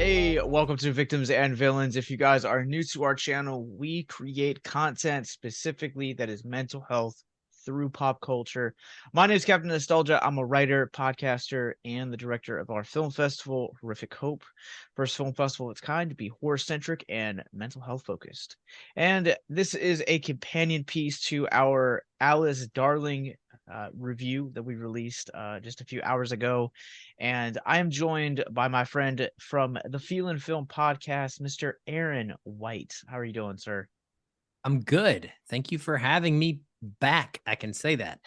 Hey, welcome to Victims and Villains. If you guys are new to our channel, we create content specifically that is mental health through pop culture. My name is Captain Nostalgia. I'm a writer, podcaster, and the director of our film festival, Horrific Hope. First film festival of its kind to be horror-centric and mental health focused. And this is a companion piece to our Alice Darling review that we released just a few hours ago. And I am joined by my friend from the feelin-film-podcast, Mr. Aaron White. How are you doing, sir? I'm good. Thank you for having me back. I can say that.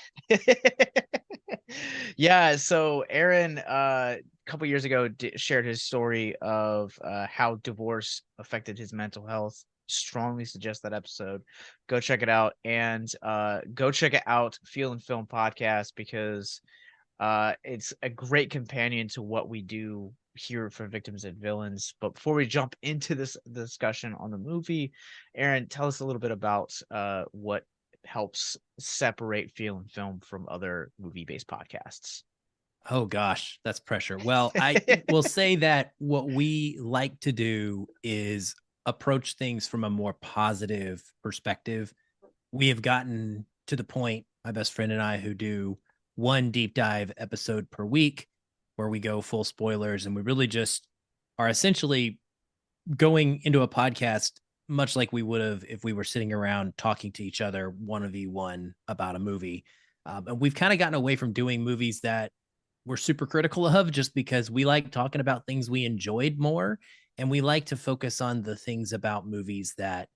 Yeah, so Aaron, a couple years ago, shared his story of how divorce affected his mental health. Strongly suggest that episode. Go check it out, and go check it out, Feel and Film Podcast, because it's a great companion to what we do here for Victims and Villains. But before we jump into this discussion on the movie, Aaron, tell us a little bit about what helps separate Feel and Film from other movie-based podcasts. Oh gosh, that's pressure. Well, I will say that what we like to do is approach things from a more positive perspective. We have gotten to the point, my best friend and I, who do one deep dive episode per week where we go full spoilers, and we really just are essentially going into a podcast much like we would have if we were sitting around talking to each other 1v1 about a movie. And we've kind of gotten away from doing movies that we're super critical of, just because we like talking about things we enjoyed more. And we like to focus on the things about movies that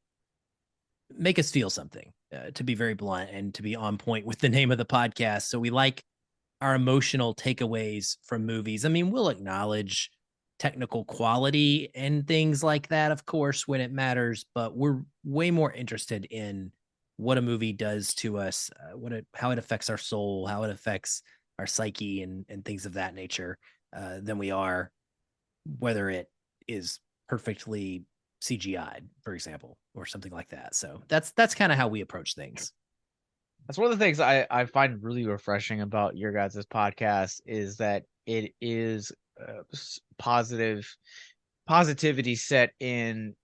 make us feel something, to be very blunt and to be on point with the name of the podcast. So we like our emotional takeaways from movies. I mean, we'll acknowledge technical quality and things like that, of course, when it matters, but we're way more interested in what a movie does to us, how it affects our soul, how it affects our psyche, and things of that nature, than we are whether it is perfectly CGI'd, for example, or something like that. So that's kind of how we approach things. That's one of the things I find really refreshing about your guys' podcast is that it is positivity set in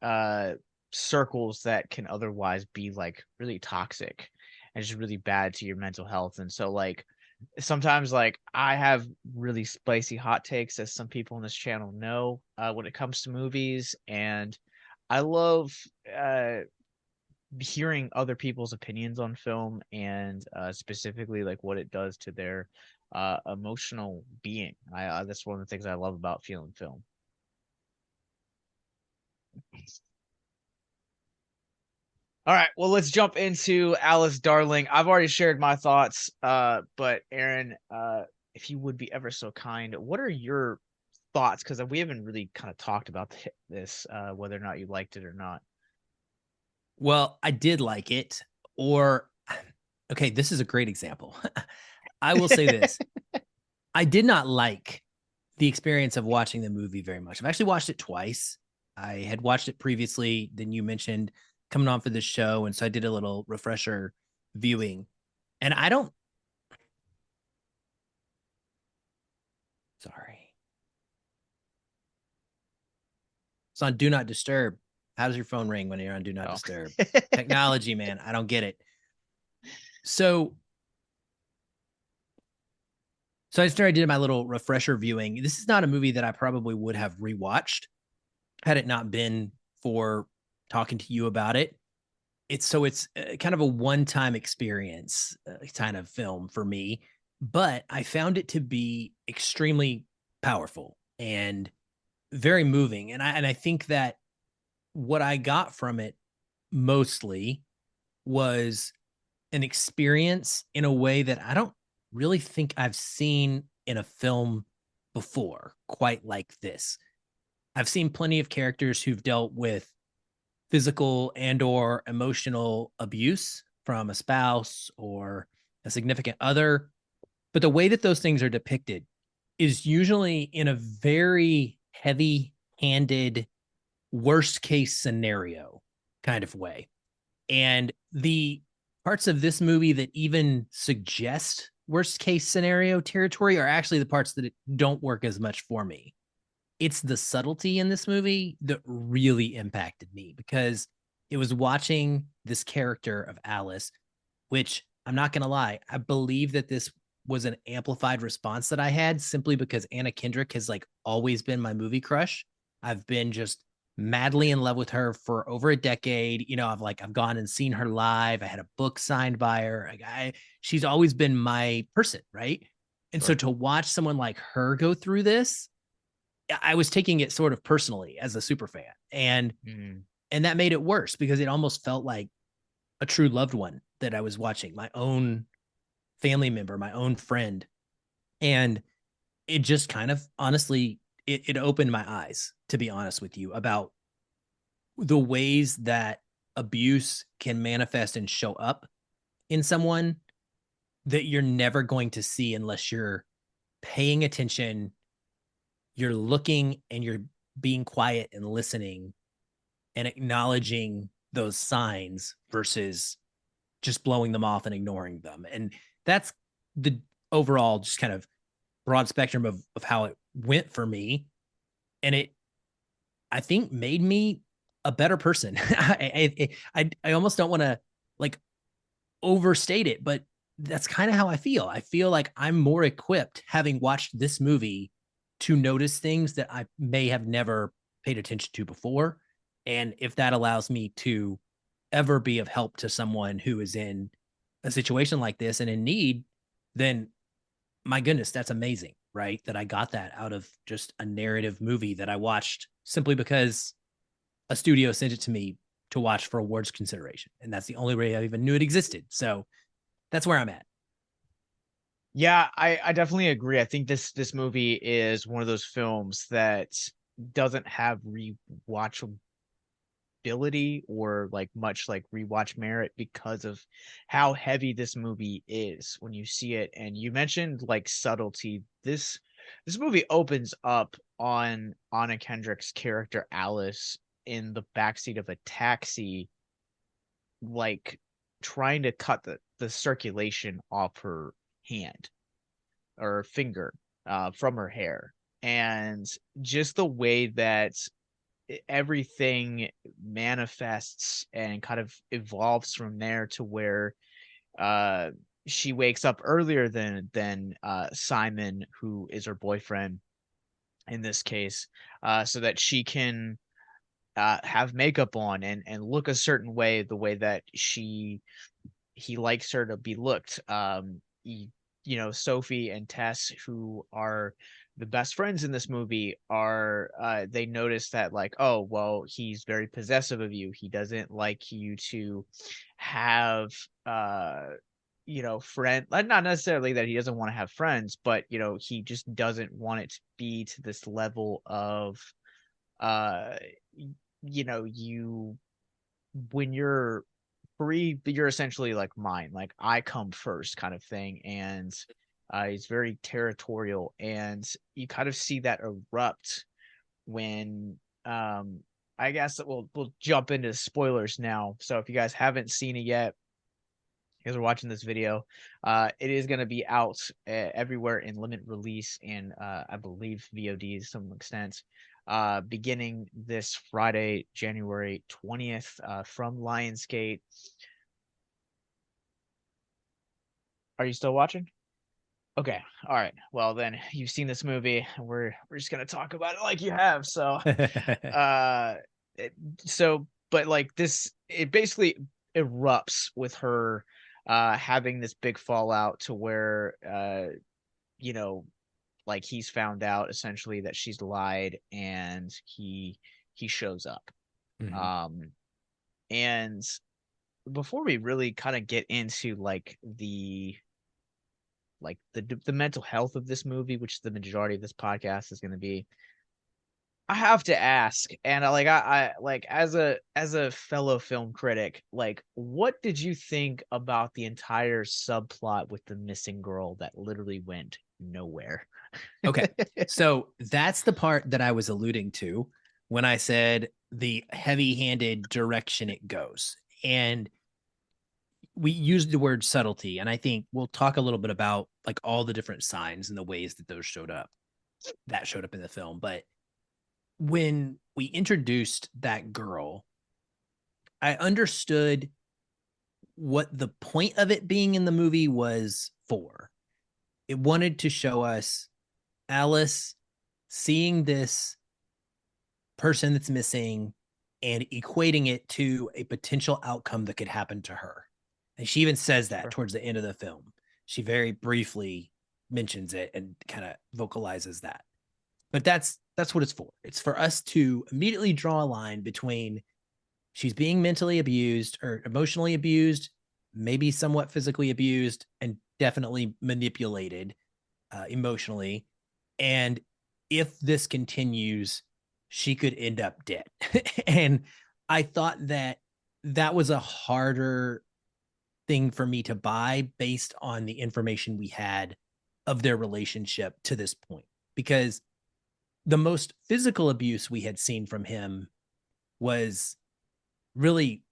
circles that can otherwise be like really toxic and just really bad to your mental health. And so like sometimes like I have really spicy hot takes, as some people on this channel know, when it comes to movies, and I love hearing other people's opinions on film, and specifically like what it does to their emotional being. That's one of the things I love about feeling film. All right, well, let's jump into Alice Darling. I've already shared my thoughts, but Aaron, if you would be ever so kind, what are your thoughts? Because we haven't really kind of talked about this, whether or not you liked it or not. Well, I did like it. Or, okay, this is a great example. I will say this. I did not like the experience of watching the movie very much. I've actually watched it twice. I had watched it previously, then you mentioned coming on for this show. And so I did a little refresher viewing. And I don't, sorry. It's on Do Not Disturb. How does your phone ring when you're on Do Not Oh. Disturb? Technology, man. I don't get it. So I started doing my little refresher viewing. This is not a movie that I probably would have rewatched had it not been for talking to you about it. It's kind of a one-time experience, kind of film for me, but I found it to be extremely powerful and very moving. And I think that what I got from it mostly was an experience in a way that I don't really think I've seen in a film before, quite like this. I've seen plenty of characters who've dealt with physical and or emotional abuse from a spouse or a significant other, but the way that those things are depicted is usually in a very heavy-handed worst case scenario kind of way. And the parts of this movie that even suggest worst case scenario territory are actually the parts that don't work as much for me. it's the subtlety in this movie that really impacted me, because it was watching this character of Alice, which I'm not going to lie, I believe that this was an amplified response that I had simply because Anna-Kendrick has like always been my movie crush. I've been just madly in love with her for over a decade. I've gone and seen her live. I had a book signed by her. She's always been my person, right? And so Sure. to watch someone like her go through this, I was taking it sort of personally as a super fan. Mm. And that made it worse because it almost felt like a true loved one that I was watching, my own family member, my own friend. And it just kind of honestly, it opened my eyes, to be honest with you, about the ways that abuse can manifest and show up in someone that you're never going to see unless you're paying attention, you're looking and you're being quiet and listening and acknowledging those signs versus just blowing them off and ignoring them. And that's the overall just kind of broad spectrum of how it went for me. And it, I think, made me a better person. I almost don't want to like overstate it, but that's kind of how I feel. I feel like I'm more equipped having watched this movie to notice things that I may have never paid attention to before. And if that allows me to ever be of help to someone who is in a situation like this and in need, then my goodness, that's amazing, right? That I got that out of just a narrative movie that I watched simply because a studio sent it to me to watch for awards consideration. And that's the only way I even knew it existed. So that's where I'm at. Yeah, I definitely agree. I think this movie is one of those films that doesn't have rewatchability or like much like rewatch merit because of how heavy this movie is when you see it. And you mentioned like subtlety. This movie opens up on Anna-Kendrick's character Alice in the backseat of a taxi, like trying to cut the circulation off her hand or finger from her hair. And just the way that everything manifests and kind of evolves from there to where uh she wakes up earlier than Simon, who is her boyfriend in this case, so that she can have makeup on and look a certain way, the way that he likes her to be looked. Sophie and Tess, who are the best friends in this movie, are they notice that like, oh well, he's very possessive of you. He doesn't like you to have friend, not necessarily that he doesn't want to have friends, but he just doesn't want it to be to this level of uh you when you're free, you're essentially like mine, like I come first kind of thing. And he's very territorial, and you kind of see that erupt when I guess we'll jump into spoilers now. So if you guys haven't seen it yet, you guys are watching this video, it is going to be out everywhere in limited release and I believe VOD to some extent, beginning this Friday, January 20th, from Lionsgate. Are you still watching? Okay. All right. Well, then you've seen this movie. We're just gonna talk about it like you have. So, uh, it, but like this, it basically erupts with her, having this big fallout to where, you know, like he's found out essentially that she's lied, and he shows up. Mhm. Um, and before we really kind of get into the mental health of this movie, which the majority of this podcast is going to be, I have to ask, and I like as a fellow film critic, like what did you think about the entire subplot with the missing girl that literally went nowhere? Okay. So that's the part that I was alluding to when I said the heavy handed direction it goes. And we used the word subtlety. And I think we'll talk a little bit about like all the different signs and the ways that those showed up in the film. But when we introduced that girl, I understood what the point of it being in the movie was for. It wanted to show us Alice seeing this person that's missing and equating it to a potential outcome that could happen to her. And she even says that towards the end of the film. She very briefly mentions it and kind of vocalizes that. But that's what it's for. It's for us to immediately draw a line between she's being mentally abused or emotionally abused, maybe somewhat physically abused, and definitely manipulated emotionally. And if this continues, she could end up dead. And I thought that that was a harder thing for me to buy based on the information we had of their relationship to this point, because the most physical abuse we had seen from him was really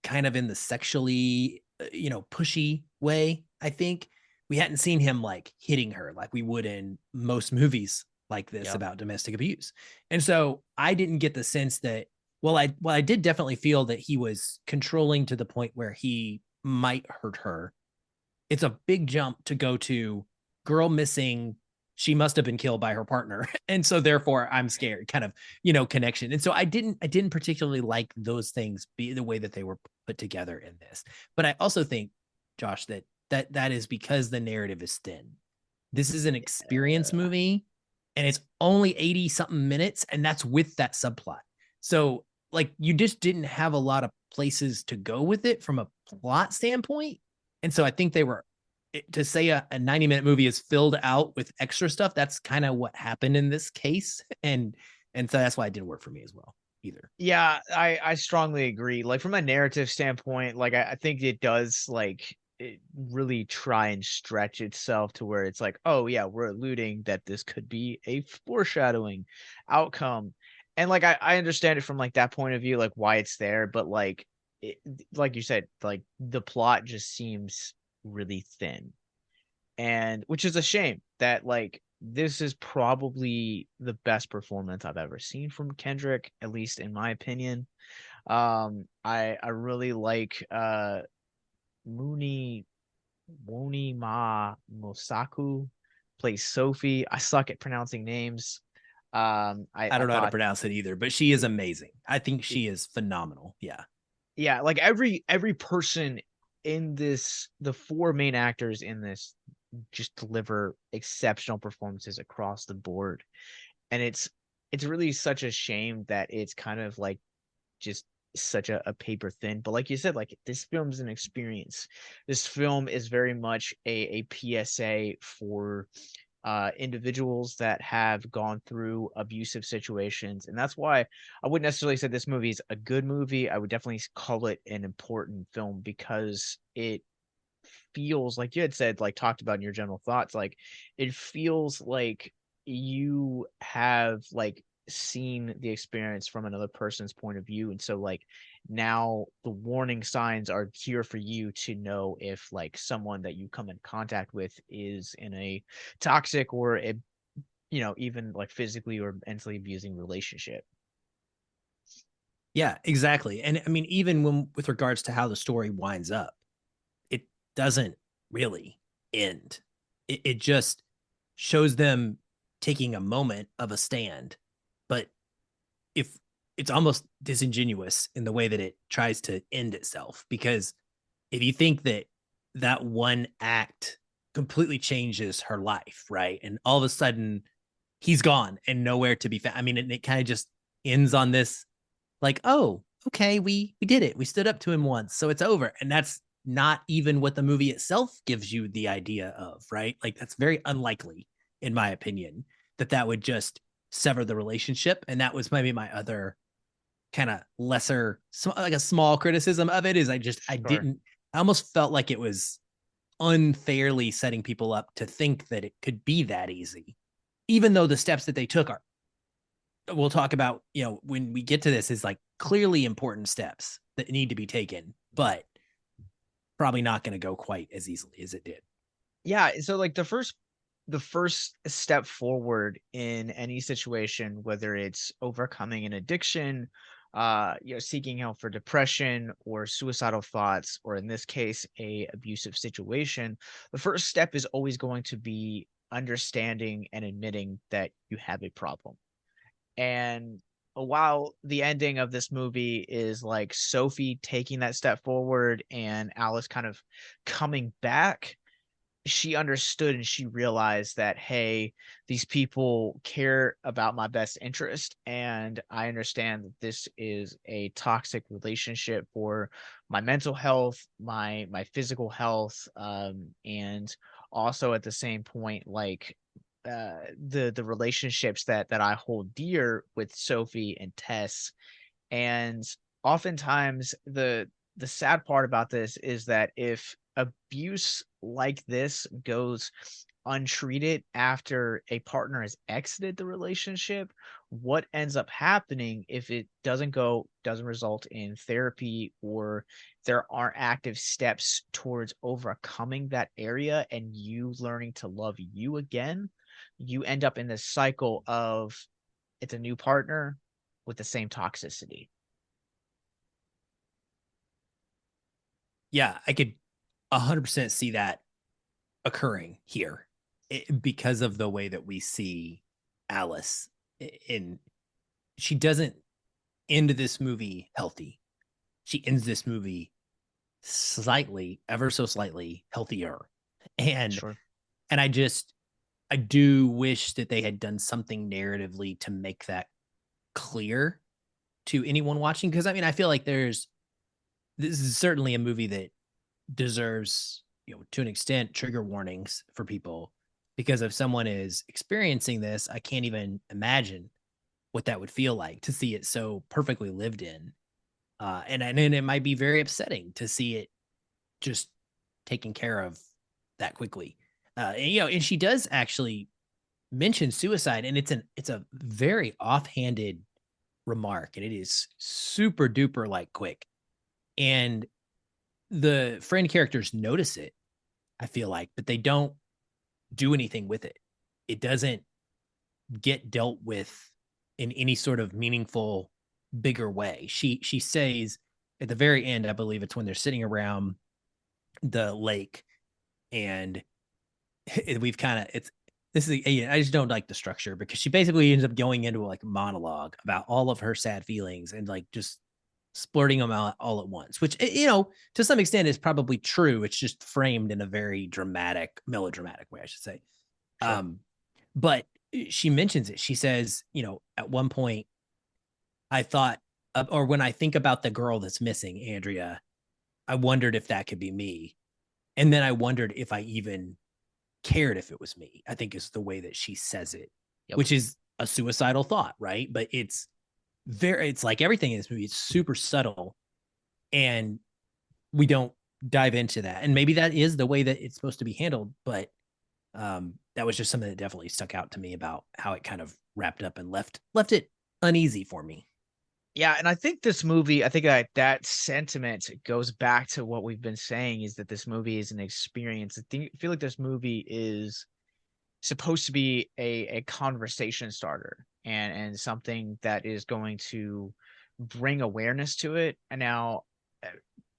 kind of in the sexually, pushy way. I think we hadn't seen him like hitting her like we would in most movies like this about domestic abuse. And so I didn't get the sense that, I did definitely feel that he was controlling to the point where he might hurt her. It's a big jump to go to girl missing. She must have been killed by her partner. And so therefore I'm scared kind of, connection. And so I didn't particularly like those things be the way that they were put together in this. But I also think, Josh, that is because the narrative is thin. This is an experience movie and it's only 80 something minutes. And that's with that subplot. So like you just didn't have a lot of places to go with it from a plot standpoint. And so I think they were, to say a 90-minute movie is filled out with extra stuff, that's kind of what happened in this case. And so that's why it didn't work for me as well either. Yeah, I strongly agree. Like from a narrative standpoint, like I think it does like it really try and stretch itself to where it's like, oh yeah, we're alluding that this could be a foreshadowing outcome. And like I understand it from like that point of view, like why it's there, but like like you said, like the plot just seems really thin. And which is a shame that like this is probably the best performance I've ever seen from Kendrick, at least in my opinion. I really like Muni Woni Ma Mosaku plays Sophie. I suck at pronouncing names. I don't know how to thought pronounce it either, but she is amazing. I think she is phenomenal. Yeah. yeah, like every person in this, the four main actors in this just deliver exceptional performances across the board. And it's really such a shame that it's kind of like just such a paper thin, but like you said, like this film is an experience. This film is very much a PSA for individuals that have gone through abusive situations. And that's why I wouldn't necessarily say this movie is a good movie. I would definitely call it an important film because it feels like you had said, like talked about in your general thoughts, like it feels like you have like seen the experience from another person's point of view. And so like now the warning signs are here for you to know if like someone that you come in contact with is in a toxic or a, even like physically or mentally abusing relationship. Yeah, exactly. And I mean, even when with regards to how the story winds up, it doesn't really end. It just shows them taking a moment of a stand. But if it's almost disingenuous in the way that it tries to end itself, because if you think that that one act completely changes her life, right? And all of a sudden he's gone and nowhere to be found. I mean, it kind of just ends on this like, oh, okay, we did it. We stood up to him once, so it's over. And that's not even what the movie itself gives you the idea of, right? Like that's very unlikely, in my opinion, that would just sever the relationship. And that was maybe my other kind of lesser, like a small criticism of it is Sure. I almost felt like it was unfairly setting people up to think that it could be that easy, even though the steps that they took are, we'll talk about, when we get to this, is like clearly important steps that need to be taken, but probably not going to go quite as easily as it did. Yeah, so like the first the first step forward in any situation, whether it's overcoming an addiction, seeking help for depression or suicidal thoughts, or in this case, a abusive situation, the first step is always going to be understanding and admitting that you have a problem. And while the ending of this movie is like Sophie taking that step forward and Alice kind of coming back, she understood and she realized that, hey, these people care about my best interest, and I understand that this is a toxic relationship for my mental health, my physical health, and also at the same point, like the relationships that I hold dear with Sophie and Tess. And oftentimes the sad part about this is that if abuse like this goes untreated after a partner has exited the relationship, what ends up happening if it doesn't result in therapy, or there aren't active steps towards overcoming that area and you learning to love you again, you end up in this cycle of it's a new partner with the same toxicity. Yeah, I could 100% see that occurring here because of the way that we see Alice in she doesn't end this movie healthy. She ends this movie slightly, ever so slightly healthier. And Sure. and I do wish that they had done something narratively to make that clear to anyone watching, because I mean, I feel like this is certainly a movie that deserves, to an extent, trigger warnings for people, because if someone is experiencing this, I can't even imagine what that would feel like to see it so perfectly lived in. And it might be very upsetting to see it just taken care of that quickly. And she does actually mention suicide, and it's a very offhanded remark, and it is super duper like quick. And the friend characters notice it, I feel like, but they don't do anything with it. It doesn't get dealt with in any sort of meaningful, bigger way. She says at the very end, I believe it's when they're sitting around the lake, and we've kind of it's this is I just don't like the structure, because she basically ends up going into like a monologue about all of her sad feelings and like just splurting them out all at once, which, to some extent is probably true. It's just framed in a very dramatic, melodramatic way, I should say. Sure. But she mentions it. She says, at one point, I thought, or when I think about the girl that's missing, Andrea, I wondered if that could be me. And then I wondered if I even cared if it was me, I think is the way that she says it, Yep. which is a suicidal thought, right? But it's like everything in this movie, it's super subtle, and we don't dive into that. And maybe that is the way that it's supposed to be handled, but that was just something that definitely stuck out to me about how it kind of wrapped up and left it uneasy for me. Yeah, and I think this movie, I think that sentiment goes back to what we've been saying, is that this movie is an experience. I feel like this movie is supposed to be a conversation starter, and something that is going to bring awareness to it. And now, uh,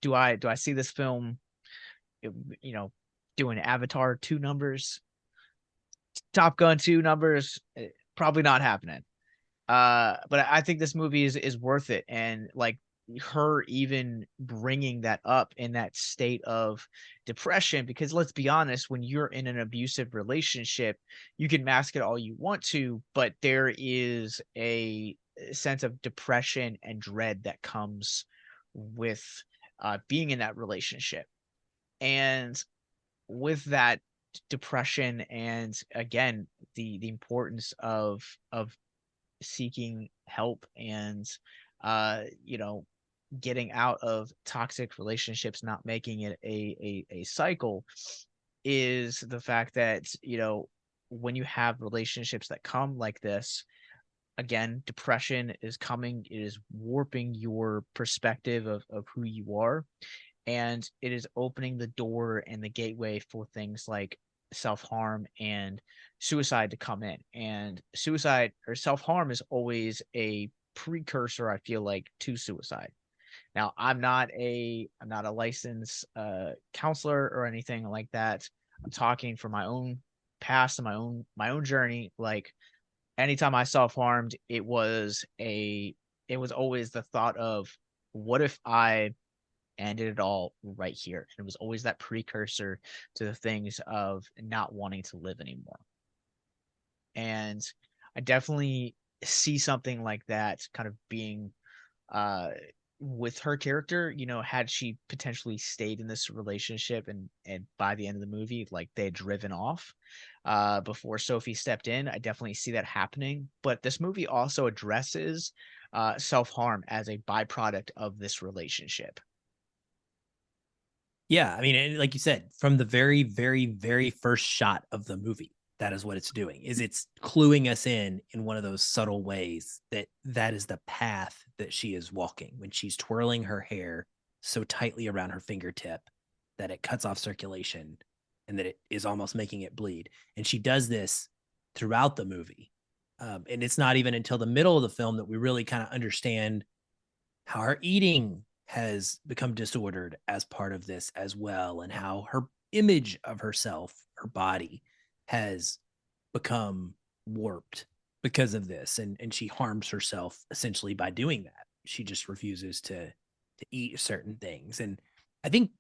do I see this film, you know, doing Avatar 2 numbers, Top Gun 2 numbers? Probably not happening. But I think this movie is worth it, and like her even bringing that up in that state of depression, because let's be honest, when you're in an abusive relationship, you can mask it all you want to, but there is a sense of depression and dread that comes with being in that relationship. And with that depression, and again, the importance of seeking help, and you know, getting out of toxic relationships, not making it a cycle, is the fact that, when you have relationships that come like this, again, depression is coming, it is warping your perspective of who you are, and it is opening the door and the gateway for things like self-harm and suicide to come in. And suicide or self-harm is always a precursor, I feel like, to suicide. Now, I'm not a licensed counselor or anything like that. I'm talking from my own past and my own journey. Like anytime I self-harmed, it was always the thought of, what if I ended it all right here? And it was always that precursor to the things of not wanting to live anymore. And I definitely see something like that kind of being uh with her character. Had she potentially stayed in this relationship, and by the end of the movie, like, they had driven off before Sophie stepped in, I definitely see that happening. But this movie also addresses self-harm as a byproduct of this relationship. Yeah, I mean, and like you said, from the very, very, very first shot of the movie, that is what it's doing. Is it's cluing us in one of those subtle ways that that is the path that she is walking when she's twirling her hair so tightly around her fingertip that it cuts off circulation and that it is almost making it bleed. And she does this throughout the movie. And it's not even until the middle of the film that we really kind of understand how her eating has become disordered as part of this as well, and how her image of herself, her body, has become warped because of this, and she harms herself essentially by doing that. She just refuses to eat certain things. And I think,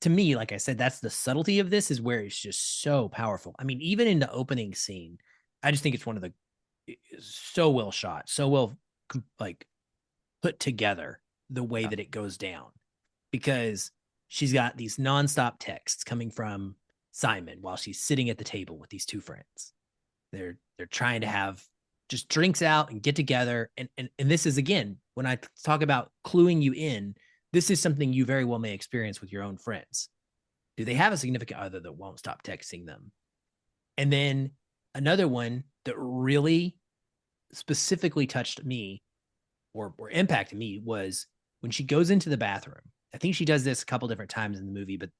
to me, like I said, that's the subtlety of this, is where it's just so powerful. I mean, even in the opening scene, I just think it's one of the so well shot, so well like put together, the way Yeah. that it goes down, because she's got these nonstop texts coming from Simon while she's sitting at the table with these two friends. They're trying to have just drinks out and get together. And this is, again, when I talk about cluing you in, this is something you very well may experience with your own friends. Do they have a significant other that won't stop texting them? And then another one that really specifically touched me, or impacted me, was when she goes into the bathroom. I think she does this a couple different times in the movie, but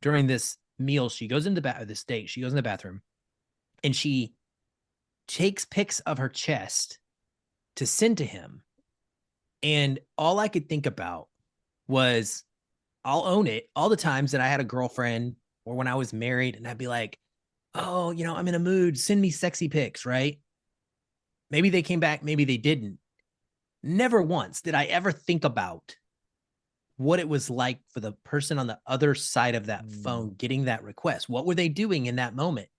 during this meal, she goes into this date, she goes in the bathroom and she takes pics of her chest to send to him. And all I could think about was, I'll own it, all the times that I had a girlfriend or when I was married, and I'd be like, oh, I'm in a mood, send me sexy pics, right? Maybe they came back, maybe they didn't. Never once did I ever think about what it was like for the person on the other side of that Mm. phone getting that request. What were they doing in that moment?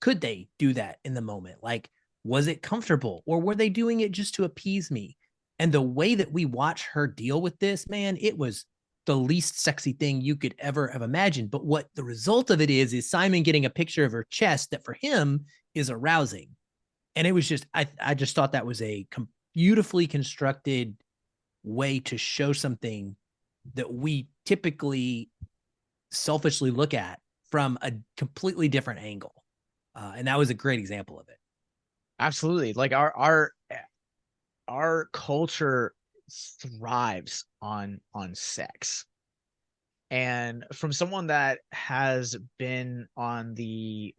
Could they do that in the moment? Like, was it comfortable, or were they doing it just to appease me? And the way that we watch her deal with this, man, it was the least sexy thing you could ever have imagined. But what the result of it is Simon getting a picture of her chest that for him is arousing. And it was just, I just thought that was a beautifully constructed way to show something that we typically selfishly look at from a completely different angle. And that was a great example of it. Absolutely. Like our culture thrives on sex. And from someone that has been on the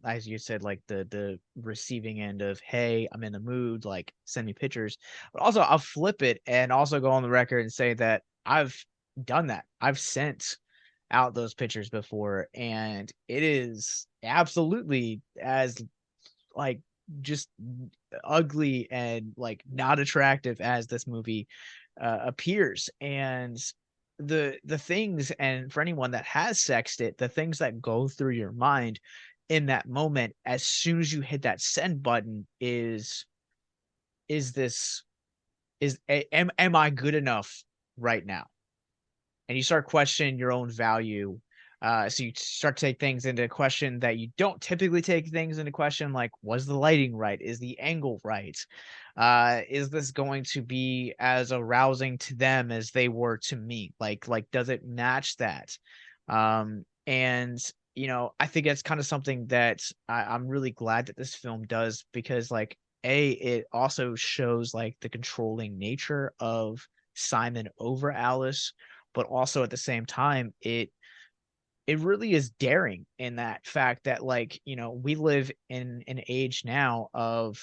as you said, like the receiving end of, hey, I'm in the mood, like, send me pictures. But also, I'll flip it and also go on the record and say that I've done that. I've sent out those pictures before, and it is absolutely as, like, just ugly and, like, not attractive as this movie appears. And the things, and for anyone that has sexed it, the things that go through your mind in that moment as soon as you hit that send button is this am I good enough right now? And you start questioning your own value. So you start to take things into question that you don't typically take things into question, like, was the lighting right? Is the angle right? Is this going to be as arousing to them as they were to me? Like, does it match that? And I think it's kind of something that I'm really glad that this film does, because, like, it also shows, like, the controlling nature of Simon over Alice, but also at the same time, it it really is daring in that fact that, like, we live in an age now of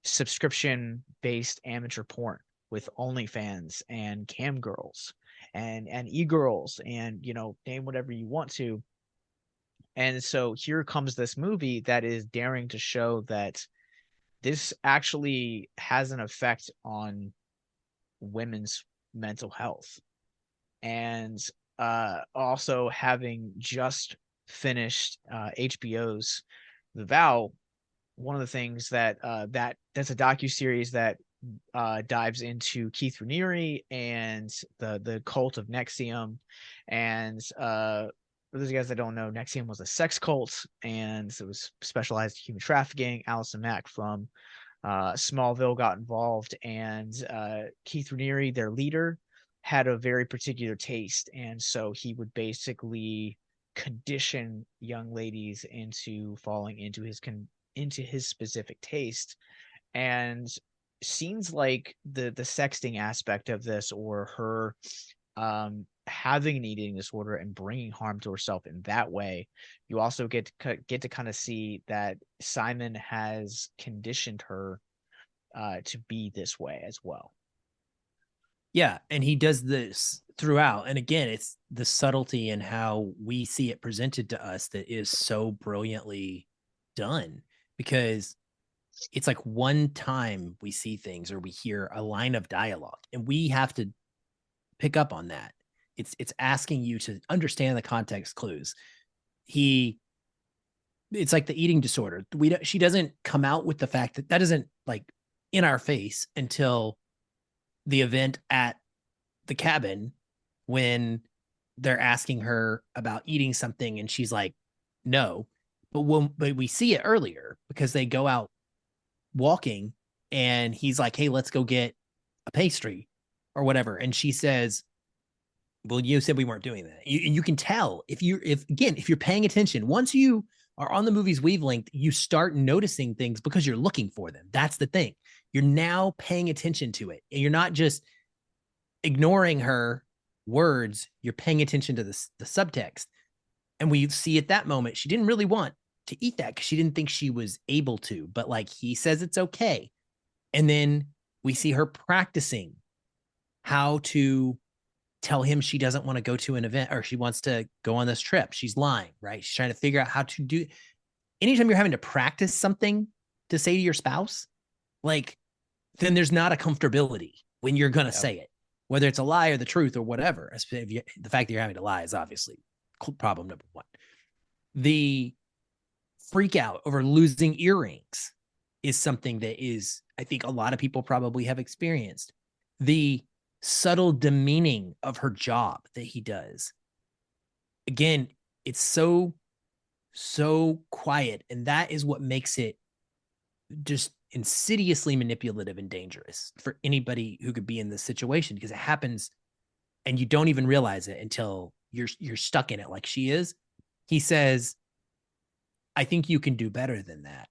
subscription based amateur porn with OnlyFans and cam girls and e-girls and name whatever you want to. And so here comes this movie that is daring to show that this actually has an effect on women's mental health. And also, having just finished HBO's The Vow, one of the things that's a docuseries that dives into Keith Raniere and the cult of Nexium. And for those of you guys that don't know, Nexium was a sex cult, and it was specialized in human trafficking. Allison Mack from Smallville got involved, and Keith Raniere, their leader, had a very particular taste, and so he would basically condition young ladies into falling into his specific taste. And scenes like the sexting aspect of this, or her having an eating disorder and bringing harm to herself in that way, you also get to kind of see that Simon has conditioned her to be this way as well. Yeah, and he does this throughout. And again, it's the subtlety in how we see it presented to us that is so brilliantly done, because it's like one time we see things or we hear a line of dialogue and we have to pick up on that. It's asking you to understand the context clues. It's like the eating disorder. She doesn't come out with the fact that isn't like in our face until the event at the cabin, when they're asking her about eating something and she's like, no. But we see it earlier because they go out walking and he's like, hey, let's go get a pastry or whatever. And she says, well, you said we weren't doing that. You can tell if you're paying attention, once you are on the movie's wavelength, you start noticing things because you're looking for them. That's the thing. You're now paying attention to it. And you're not just ignoring her words. You're paying attention to the subtext. And we see at that moment, she didn't really want to eat that because she didn't think she was able to. But like, he says it's okay. And then we see her practicing how to tell him she doesn't want to go to an event, or she wants to go on this trip. She's lying, right? She's trying to figure out how to do. Anytime you're having to practice something to say to your spouse, like, then there's not a comfortability when you're going to say it, whether it's a lie or the truth or whatever. The fact that you're having to lie is obviously problem number one. The freak out over losing earrings is something that is, I think, a lot of people probably have experienced. The subtle demeaning of her job that he does. Again, it's so quiet, and that is what makes it just insidiously manipulative and dangerous for anybody who could be in this situation, because it happens and you don't even realize it until you're stuck in it like she is. He says, I think you can do better than that,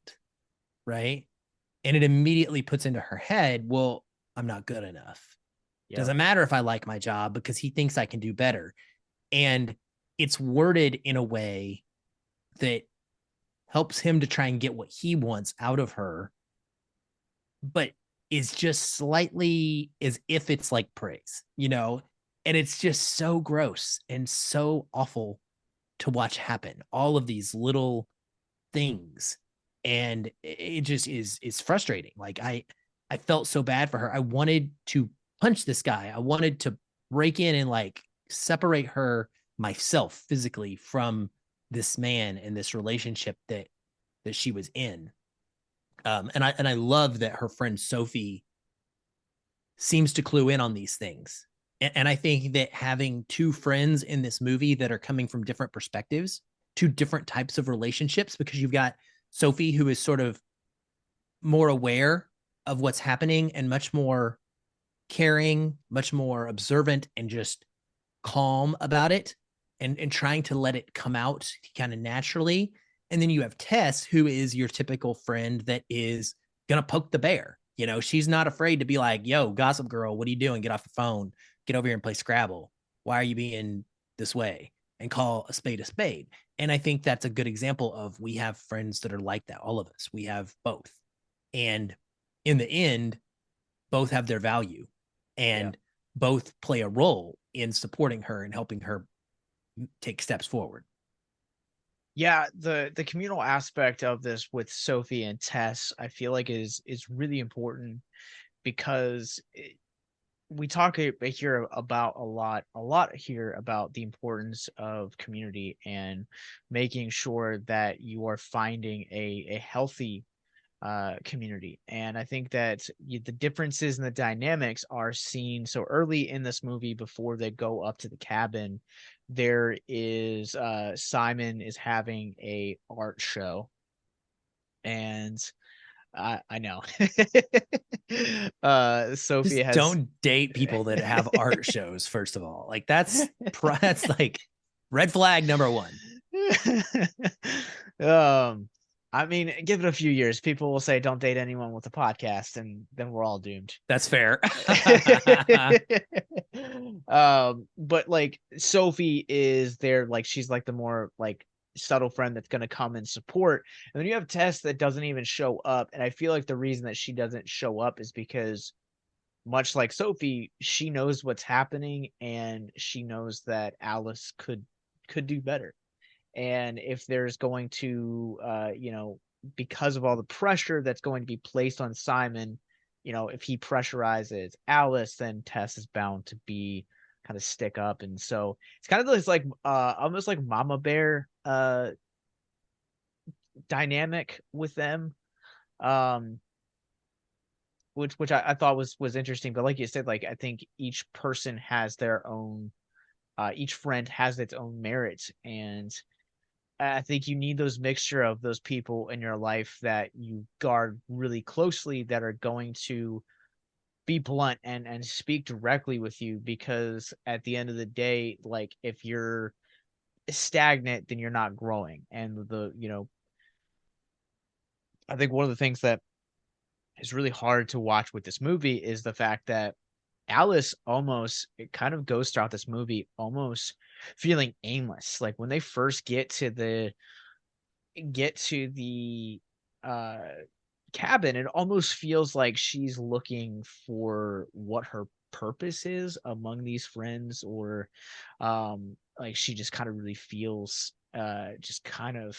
right? And it immediately puts into her head, well, I'm not good enough. Yep. Doesn't matter if I like my job, because he thinks I can do better. And it's worded in a way that helps him to try and get what he wants out of her, but is just slightly as if it's like praise, and it's just so gross and so awful to watch happen. All of these little things. And it just is frustrating. Like I felt so bad for her. I wanted to punch this guy. I wanted to break in and like separate her myself physically from this man and this relationship that she was in. And I love that her friend Sophie seems to clue in on these things. And I think that having two friends in this movie that are coming from different perspectives, two different types of relationships, because you've got Sophie, who is sort of more aware of what's happening and much more caring, much more observant, and just calm about it, and trying to let it come out kind of naturally. And then you have Tess, who is your typical friend that is going to poke the bear. She's not afraid to be like, yo, gossip girl, what are you doing? Get off the phone. Get over here and play Scrabble. Why are you being this way? and call a spade a spade. And I think that's a good example of, we have friends that are like that. All of us, we have both. And in the end, both have their value, and both play a role in supporting her and helping her take steps forward. Yeah, the communal aspect of this with Sophie and Tess, I feel like is really important, because we talk here about a lot here about the importance of community and making sure that you are finding a healthy community. And I think that the differences in the dynamics are seen so early in this movie. Before they go up to the cabin, there is Simon is having a art show, and I know Sophie Just has don't date people that have art shows, first of all. Like, that's like red flag number one. um I mean, give it a few years, people will say don't date anyone with a podcast, and then we're all doomed. That's fair. But like Sophie is there, like she's like the more like subtle friend that's going to come and support. And then you have Tess that doesn't even show up, and I feel like the reason that she doesn't show up is because, much like Sophie, she knows what's happening, and she knows that Alice could do better. And if there's going to because of all the pressure that's going to be placed on Simon, if he pressurizes Alice, then Tess is bound to be kind of stick up. And so it's kind of this like almost like mama bear dynamic with them, um which I thought was interesting. But like you said, like I think each person has their own each friend has its own merits, and I think you need those mixture of those people in your life that you guard really closely, that are going to be blunt and speak directly with you. Because at the end of the day, like if you're stagnant, then you're not growing. And I think one of the things that is really hard to watch with this movie is the fact that Alice almost, it kind of goes throughout this movie almost feeling aimless. Like when they first get to the uh cabin, it almost feels like she's looking for what her purpose is among these friends, or like she just kind of really feels just kind of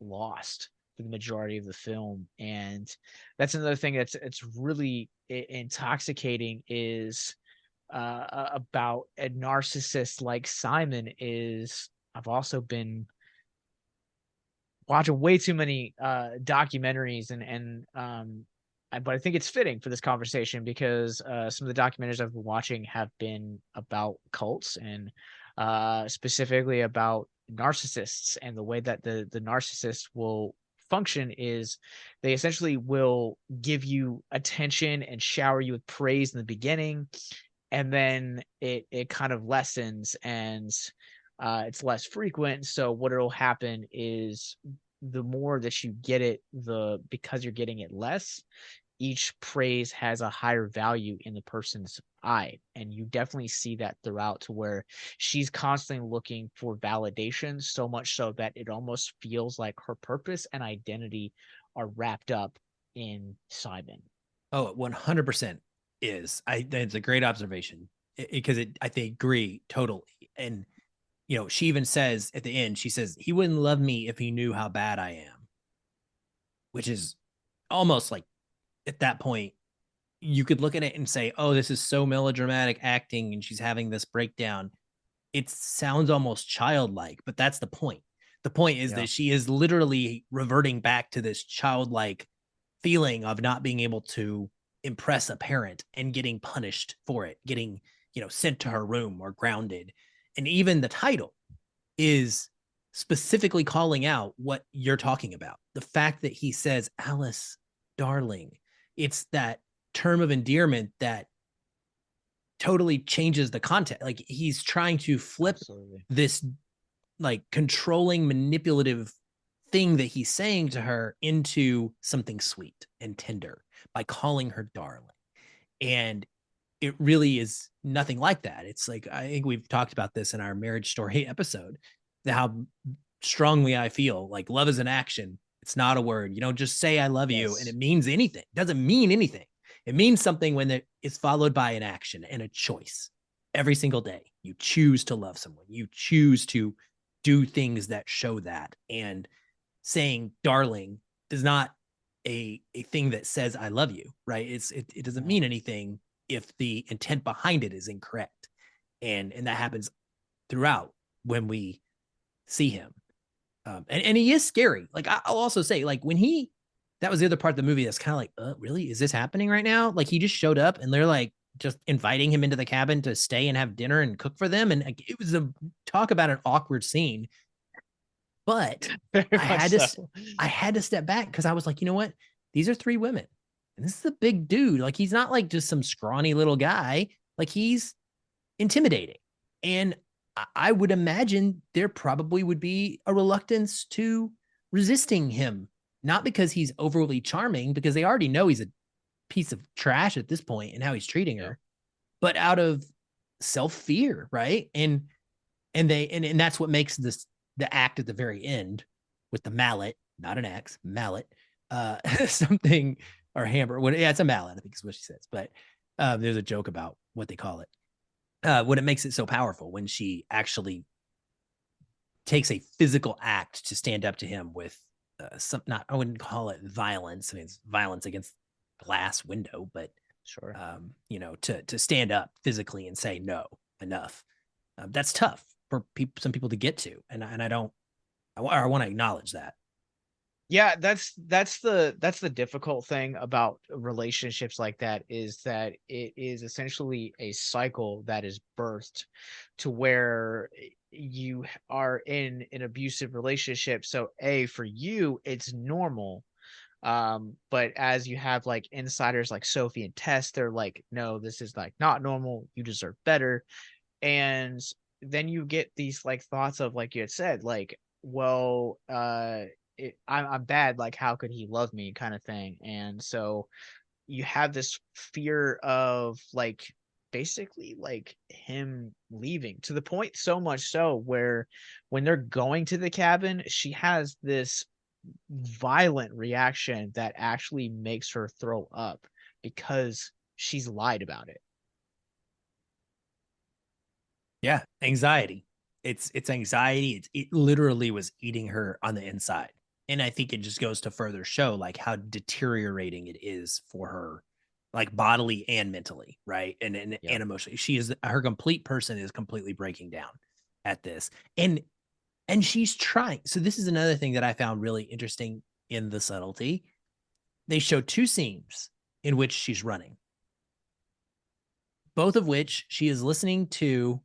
lost for the majority of the film. And that's another thing that's it's really intoxicating, is about a narcissist like Simon. Is I've also been watching way too many documentaries, but I think it's fitting for this conversation, because some of the documentaries I've been watching have been about cults, and specifically about narcissists. And the way that the narcissist will function is they essentially will give you attention and shower you with praise in the beginning, and then it kind of lessens, and it's less frequent. So what will happen is, the more that you get it, because you're getting it less, each praise has a higher value in the person's eye. And you definitely see that throughout, to where she's constantly looking for validation, so much so that it almost feels like her purpose and identity are wrapped up in Simon. Oh, 100% is. It's a great observation, because I think agree totally. And she even says at the end, she says, he wouldn't love me if he knew how bad I am, which is almost like, at that point, you could look at it and say, oh, this is so melodramatic acting, and she's having this breakdown. It sounds almost childlike, but that's the point. The point is that she is literally reverting back to this childlike feeling of not being able to impress a parent, and getting punished for it, getting, sent to her room or grounded. And even the title is specifically calling out what you're talking about. The fact that he says, Alice, darling, it's that term of endearment that totally changes the content. Like, he's trying to flip this like controlling, manipulative thing that he's saying to her into something sweet and tender by calling her darling. And it really is nothing like that. It's like, I think we've talked about this in our marriage story episode. how strongly I feel. Like love is an action. It's not a word. You don't just say I love you and it Yes. means anything. It doesn't mean anything. It means something when it's followed by an action and a choice. Every single day, you choose to love someone. You choose to do things that show that. And saying darling is not a thing that says I love you, right? It doesn't mean anything if the intent behind it is incorrect. And that happens throughout when we see him. And he is scary. Like I'll also say, like that was the other part of the movie that's kind of like, really? Is this happening right now? Like he just showed up and they're like just inviting him into the cabin to stay and have dinner and cook for them. And it was talk about an awkward scene. But Very I much had so. to I had to step back because I was like, you know what? These are three women. And this is a big dude. Like he's not like just some scrawny little guy. Like he's intimidating. And I would imagine there probably would be a reluctance to resisting him, not because he's overly charming, because they already know he's a piece of trash at this point and how he's treating her, but out of self-fear, right? And that's what makes the act at the very end with the mallet, not an axe, mallet, something or hammer. Yeah, it's a mallet, I think is what she says. But there's a joke about what they call it. When it makes it so powerful when she actually takes a physical act to stand up to him with I wouldn't call it violence. I mean, it's violence against glass window, but Sure. to stand up physically and say no, enough. That's tough for some people to get to, and I want to acknowledge that. Yeah, that's the difficult thing about relationships like that, is that it is essentially a cycle that is birthed to where you are in an abusive relationship. So for you it's normal. But as you have like insiders like Sophie and Tess, they're like, no, this is like not normal. You deserve better. And then you get these like thoughts of, like you had said, like, well, I'm bad, like how could he love me, kind of thing. And so you have this fear of like basically like him leaving, to the point so much so where when they're going to the cabin she has this violent reaction that actually makes her throw up because she's lied about it. Yeah, anxiety. It's anxiety. It literally was eating her on the inside. And I think it just goes to further show like how deteriorating it is for her, like bodily and mentally, right? Yep. And emotionally. She is her complete person is completely breaking down at this. And she's trying. So this is another thing that I found really interesting in the subtlety. They show two scenes in which she's running, both of which she is listening to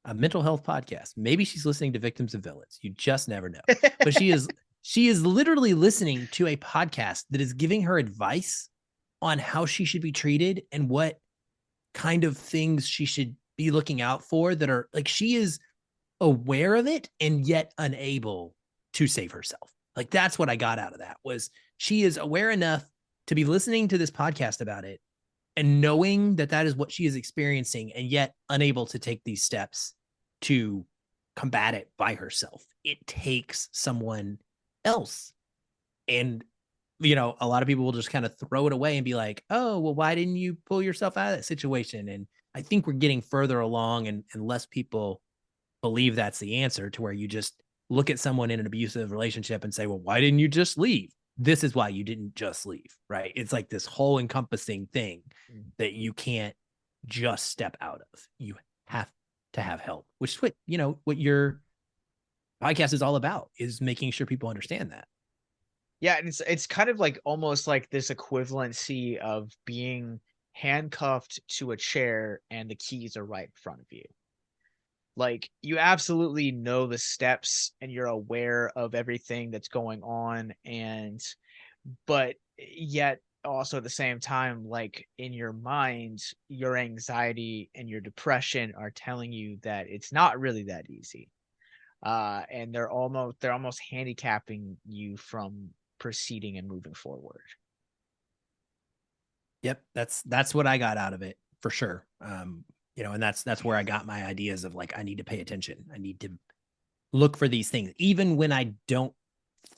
a mental health podcast. Maybe she's listening to Victims and Villains. You just never know. But she is literally listening to a podcast that is giving her advice on how she should be treated and what kind of things she should be looking out for, that are like, she is aware of it and yet unable to save herself. Like that's what I got out of that, was she is aware enough to be listening to this podcast about it and knowing that that is what she is experiencing and yet unable to take these steps to combat it by herself. It takes someone else. And a lot of people will just kind of throw it away and be like, oh, well, why didn't you pull yourself out of that situation? And I think we're getting further along, and less people believe that's the answer, to where you just look at someone in an abusive relationship and say, well, why didn't you just leave? This is why you didn't just leave, right? It's like this whole encompassing thing that you can't just step out of. You have to have help, which is what your podcast is all about, is making sure people understand that. Yeah, and it's kind of like almost like this equivalency of being handcuffed to a chair and the keys are right in front of you. Like you absolutely know the steps and you're aware of everything that's going on, and but yet also at the same time, like in your mind, your anxiety and your depression are telling you that it's not really that easy. And they're almost handicapping you from proceeding and moving forward. Yep, that's what I got out of it for sure. And that's where I got my ideas of like, I need to pay attention. I need to look for these things, even when I don't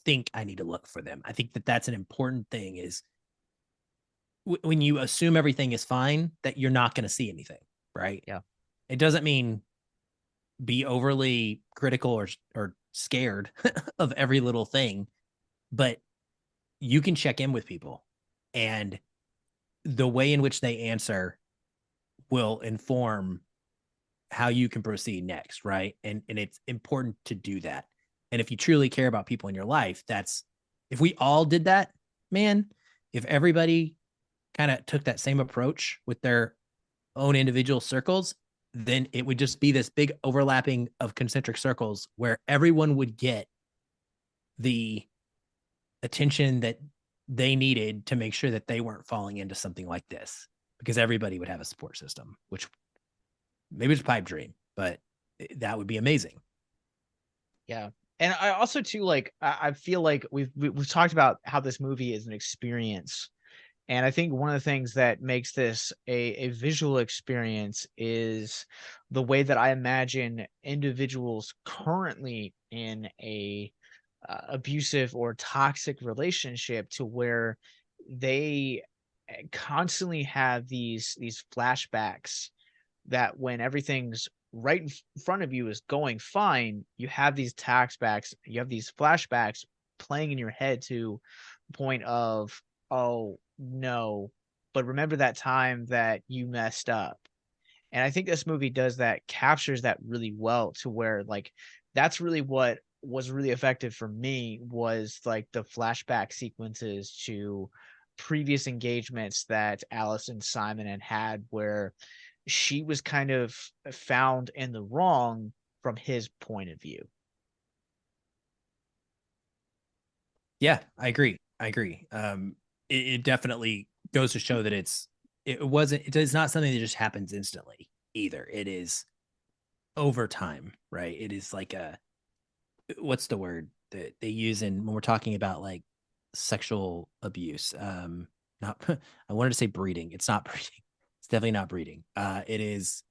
think I need to look for them. I think that that's an important thing is when you assume everything is fine, that you're not going to see anything, right? Yeah. It doesn't mean be overly critical or scared of every little thing, but you can check in with people, and the way in which they answer will inform how you can proceed next, right? And it's important to do that. And if you truly care about people in your life, that's if we all did that, man, if everybody kind of took that same approach with their own individual circles, then it would just be this big overlapping of concentric circles where everyone would get the attention that they needed to make sure that they weren't falling into something like this, because everybody would have a support system, which maybe it's a pipe dream, but that would be amazing. Yeah. And I also too, like, I feel like we've talked about how this movie is an experience. And I think one of the things that makes this a visual experience is the way that I imagine individuals currently in a abusive or toxic relationship, to where they constantly have these flashbacks, that when everything's right in front of you is going fine, you have these taxbacks, you have these flashbacks playing in your head to the point of, oh no, but remember that time that you messed up. And I think this movie does that, captures that really well, to where, like, that's really what was really effective for me, was like the flashback sequences to previous engagements that Alice and Simon had, where she was kind of found in the wrong from his point of view. Yeah, I agree. I agree. It definitely goes to show that it is not something that just happens instantly either. It is over time, right? It is like what's the word that they use in when we're talking about like sexual abuse? Not I wanted to say breeding. It's not breeding. It's definitely not breeding. It is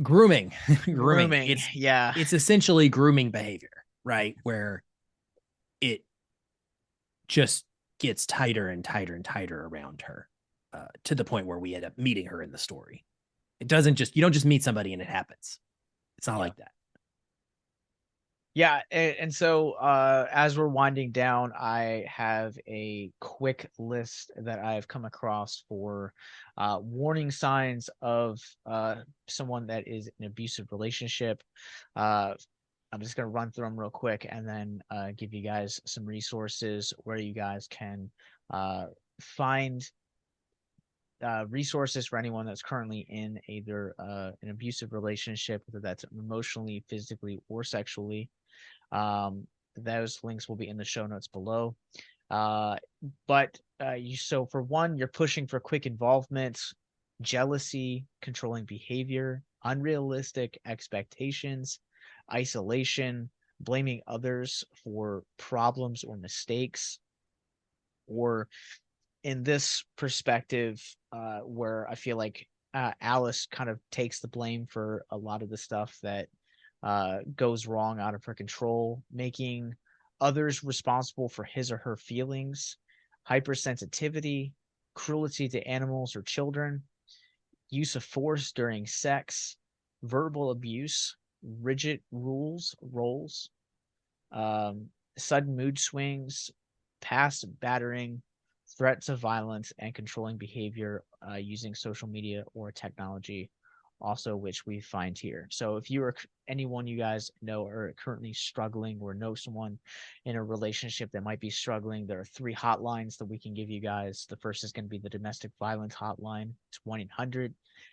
grooming. Grooming. Grooming, yeah. It's essentially grooming behavior, right? Where it just gets tighter and tighter and tighter around her, to the point where we end up meeting her in the story. It doesn't just, you don't just meet somebody and it happens. It's not Yeah. like that. Yeah, and so as we're winding down, I have a quick list that I've come across for warning signs of someone that is in an abusive relationship. Uh, I'm just going to run through them real quick, and then give you guys some resources where you guys can find resources for anyone that's currently in either an abusive relationship, whether that's emotionally, physically, or sexually. Those links will be in the show notes below. But so for one, you're pushing for quick involvement, jealousy, controlling behavior, unrealistic expectations, isolation, blaming others for problems or mistakes, or in this perspective, where I feel like Alice kind of takes the blame for a lot of the stuff that goes wrong out of her control, making others responsible for his or her feelings, hypersensitivity, cruelty to animals or children, use of force during sex, verbal abuse, rigid roles, sudden mood swings, past battering, threats of violence, and controlling behavior using social media or technology, also which we find here. So if you are anyone you guys know are currently struggling, or know someone in a relationship that might be struggling, there are 3 hotlines that we can give you guys. The first is going to be the domestic violence hotline. It's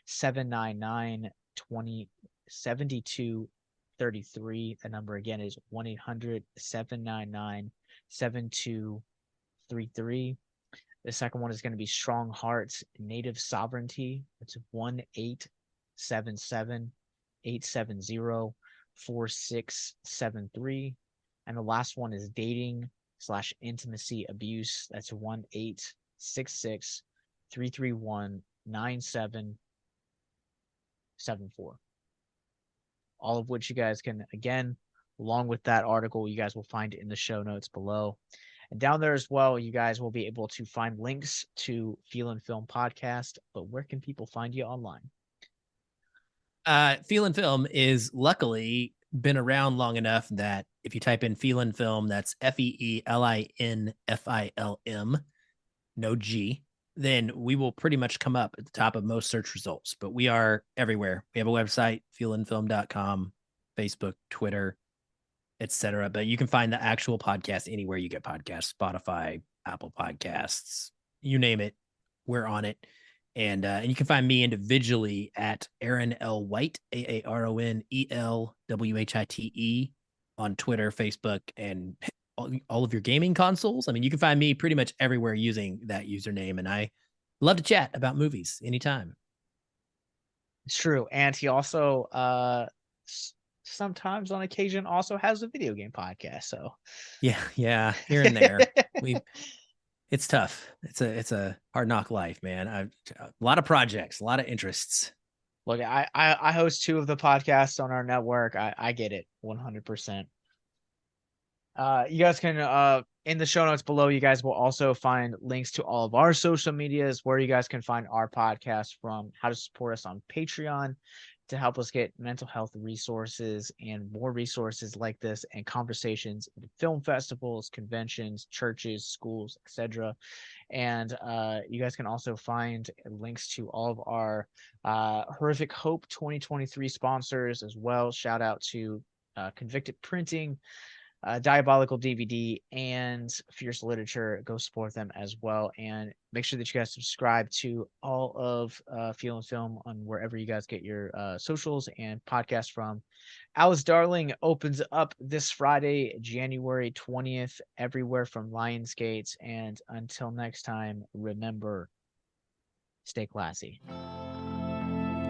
1-800-799-7233. The number again is 1-800-799-7233. The second one is going to be Strong Hearts Native Sovereignty. It's 1-877-870-4673. And the last one is Dating/Intimacy Abuse. That's 1-866-331-9774. all of which you guys can, again, along with that article, you guys will find in the show notes below. And down there as well, you guys will be able to find links to Feelin-Film-Podcast. But where can people find you online? Feelin-Film is luckily been around long enough that if you type in Feelin-Film, that's FeelinFilm, no G, then we will pretty much come up at the top of most search results. But we are everywhere. We have a website, feelin-film.com, Facebook, Twitter, etc. But you can find the actual podcast anywhere you get podcasts, Spotify, Apple Podcasts, you name it, we're on it. And you can find me individually at Aaron L. White, AARONELWHITE on Twitter, Facebook, and all of your gaming consoles. I mean, you can find me pretty much everywhere using that username, and I love to chat about movies anytime. It's true. And he also sometimes on occasion also has a video game podcast. So yeah, here and there. It's tough. It's a hard knock life, man. A lot of projects, a lot of interests. Look, I host 2 of the podcasts on our network. I get it 100%. You guys can in the show notes below, you guys will also find links to all of our social medias where you guys can find our podcast, from how to support us on Patreon to help us get mental health resources and more resources like this, and conversations at film festivals, conventions, churches, schools, etc. And you guys can also find links to all of our Horrific Hope 2023 sponsors as well. Shout out to Convicted Printing, Diabolical DVD, and Fierce Literature. Go support them as well, and make sure that you guys subscribe to all of Feelin-Film on wherever you guys get your socials and podcasts from. Alice Darling opens up this Friday, January 20th, everywhere from Lionsgate. And until next time, remember, stay classy.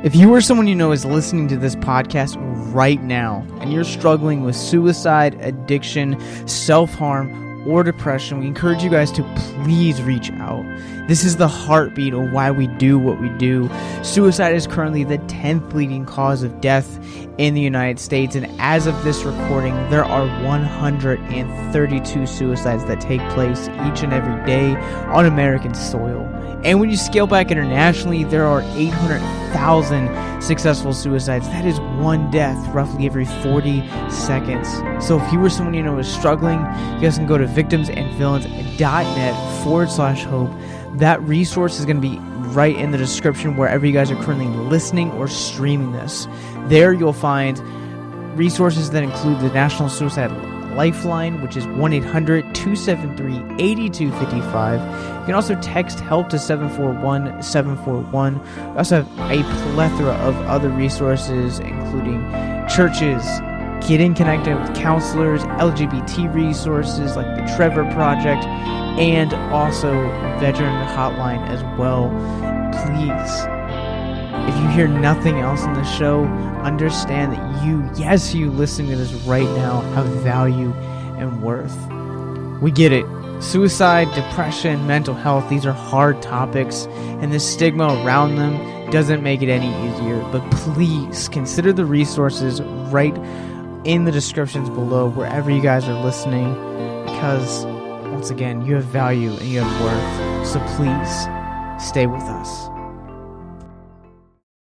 If you or someone you know is listening to this podcast right now and you're struggling with suicide, addiction, self-harm, or depression, we encourage you guys to please reach out. This is the heartbeat of why we do what we do. Suicide is currently the 10th leading cause of death in the United States, and as of this recording, there are 132 suicides that take place each and every day on American soil. And when you scale back internationally, there are 800,000 successful suicides. That is one death roughly every 40 seconds. So if you or someone you know is struggling, you guys can go to victimsandvillains.net/hope. That resource is going to be right in the description wherever you guys are currently listening or streaming this. There you'll find resources that include the National Suicide Lifeline, which is 1-800-273-8255. You can also text HELP to 741-741. We also have a plethora of other resources, including churches, getting connected with counselors, LGBT resources like the Trevor Project, and also veteran hotline as well. Please, if you hear nothing else in the show, understand that you listening to this right now, have value and worth. We get it. Suicide, depression, mental health, these are hard topics, and the stigma around them doesn't make it any easier. But please consider the resources right in the descriptions below wherever you guys are listening, because once again, you have value and you have worth. So please stay with us.